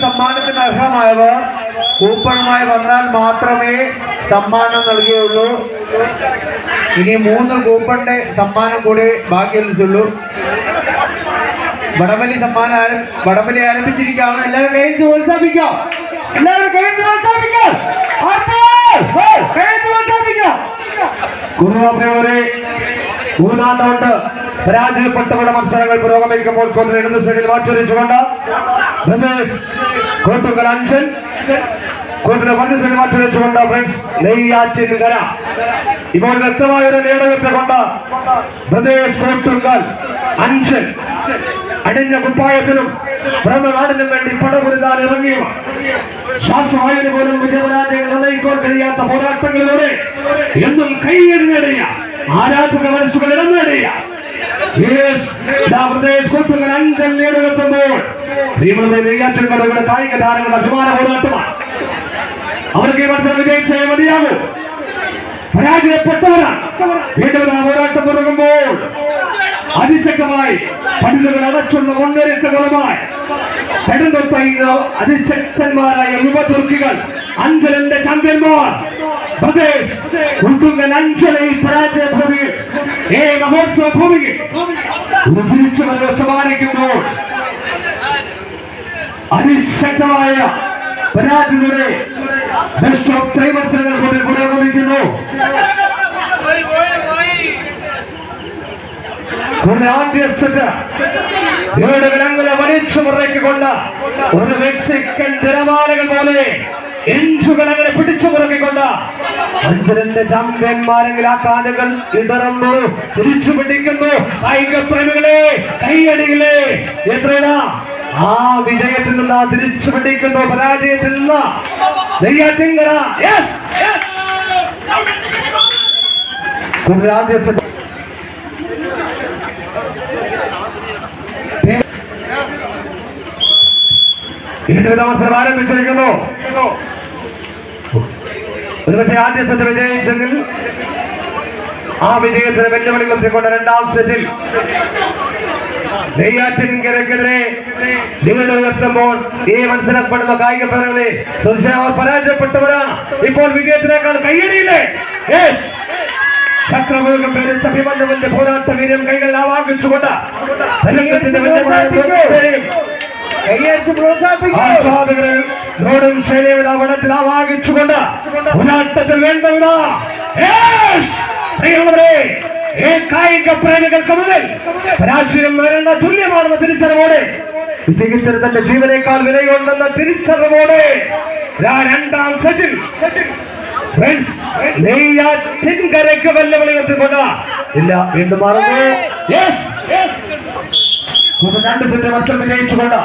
സമ്മാനത്തിന് അർഹമായവർ കൂപ്പണുമായി വന്നാൽ മാത്രമേ സമ്മാനം നൽകുകയുള്ളൂ. ഇനി 3 കൂപ്പണിന്റെ സമ്മാനം കൂടി ബാക്കിയുള്ളൂ. വടംവലി വടംവലി ആരംഭിച്ചിരിക്കുകയാണ്. എല്ലാവരും കൈയ്യടിച്ച് പ്രോത്സാഹിപ്പിക്കാം. മൂന്നാം റൗണ്ട് പരാജയപ്പെട്ടവരുടെ മത്സരങ്ങൾ പുരോഗമിക്കുമ്പോൾ ഇടത് സൈഡിൽ മാറ്റിവെച്ചുകൊണ്ട് രമേശ് കോട്ടുങ്കൽ അഞ്ചൻ കോട്ടിനെ വലത് സൈഡിൽ മാറ്റിവെച്ചുകൊണ്ട് ഫ്രണ്ട്സ് നെയ്യാറ്റിൻകര ഇപ്പോൾ വ്യക്തമായ ഒരു നേടകത്തെ കൊണ്ട് പ്രദേശ് കോട്ടുങ്കൽ അഞ്ചൻ അടിഞ്ഞ കുപ്പായത്തിലും പിറന്ന നാടിനും വേണ്ടി പടപുരുതാൻ ഇറങ്ങിയവ ശാസ്ത്രവായു പോലും വിജയപരാജയങ്ങൾ നിർണ്ണയിക്കാൻ കഴിയാത്ത പോരാട്ടങ്ങളിലൂടെ എന്നും കൈയ്യടി നേടിയ ആരാധക മനസ്സുകൾ ഇടം നേടിയ പ്രദേശ് കോട്ടുങ്കൽ അഞ്ചൻ നേടുകെത്തുമ്പോൾ നെയ്യാറ്റിൻകരയുടെ കായിക താരങ്ങളുടെ അഭിമാന പോരാട്ടമാണ്. അവർക്ക് ഈ മത്സരം വിജയിച്ചേ മതിയാകൂ. പരാജയപ്പെട്ടവരാണ്. വീണ്ടും ആ പോരാട്ടം തുടങ്ങുമ്പോൾ അതിശക്തമായി പടിലുകൾ അടച്ചുള്ള മുന്നൊരുക്കങ്ങളുമായി കടുംതൊട്ട അതിശക്തന്മാരായ യുവതുർക്കികൾ അഞ്ചലിന്റെ ചാമ്പ്യന്മാർ പ്രദേശ് കോട്ടുങ്കൽ അഞ്ചലെ പരാജയ ഭൂമിയിൽ മഹോത്സവ ഭൂമിയിൽ തിരിച്ചു വരവ് സമ്മാനിക്കുമ്പോൾ അതിശക്തമായ പരാജയയുടെ ബെസ്റ്റ് ഓഫ് 3 മത്സരങ്ങൾ കൂടി പുരോഗമിക്കുന്നു. ആദ്യ സെറ്റ് ഏടുകളെ വലിച്ചു മുറക്കിക്കൊണ്ട് ഒരു മെക്സിക്കൻ തിരമാലകൾ പോലെ ഇഞ്ചുകൾ അങ്ങനെ പിടിച്ചു മുറക്കിക്കൊണ്ട് അഞ്ചലിന്റെ ചാമ്പ്യന്മാരെങ്കിൽ ആ കാലുകൾ ഇടറുന്നു, തിരിച്ചു പിടിക്കുന്നു. കായിക പ്രേമികളെ കൈയടികളെ എത്രയാ ആ വിജയത്തിൽ നിന്ന് തിരിച്ചു പിടിക്കുന്നു. പരാജയത്തിൽ നിന്ന് നെയ്യാറ്റിൻകര ആദ്യ സെറ്റ് മത്സരം ആരംഭിച്ചിരിക്കുന്നു. ഒരുപക്ഷെ ആദ്യ സെറ്റ് വിജയിച്ചെങ്കിൽ ആ വിജയത്തിന് വെല്ലുവിളി ഉയർത്തിക്കൊണ്ട് 2ാം സെറ്റിൽ നെയ്യാറ്റിൻകരക്കെതിരെ നിങ്ങളുടെ ഉയർത്തുമ്പോൾ ഈ മത്സരപ്പെടുന്ന കായിക പ്രേമികളെ തീർച്ചയായും അവർ പരാജയപ്പെട്ടവരാണ്. ഇപ്പോൾ വിജയത്തിനേക്കാൾ കയ്യടിയില്ലേ ശക്രമുഖം പേരിച്ച അഭിമന്യുവിന്റെ പോരാട്ട വീര്യം കൈകളിൽ ആവാഹിച്ചുകൊണ്ട് ആസ്വാദകരും ശൈലവടത്തിൽ ആവാഹിച്ചുകൊണ്ട് പോരാട്ടത്തിൽ വേണ്ടവരാ കായിക പ്രേമികൾക്ക് മുതൽ പരാജയം വരേണ്ട തുല്യമാണെന്ന തിരിച്ചറിവോടെ വിജയത്തിന് തന്റെ ജീവനേക്കാൾ വിലയുണ്ടെന്ന തിരിച്ചറിവോടെ 2ാം സെറ്റിൽ നെയ്യാറ്റിൻകരയ്ക്ക് വെല്ലുവിളി എത്തിക്കൊണ്ട് ഇല്ല വീണ്ടും മറന്നു 2 സെറ്റ് മത്സരം വിജയിച്ചുകൊണ്ട്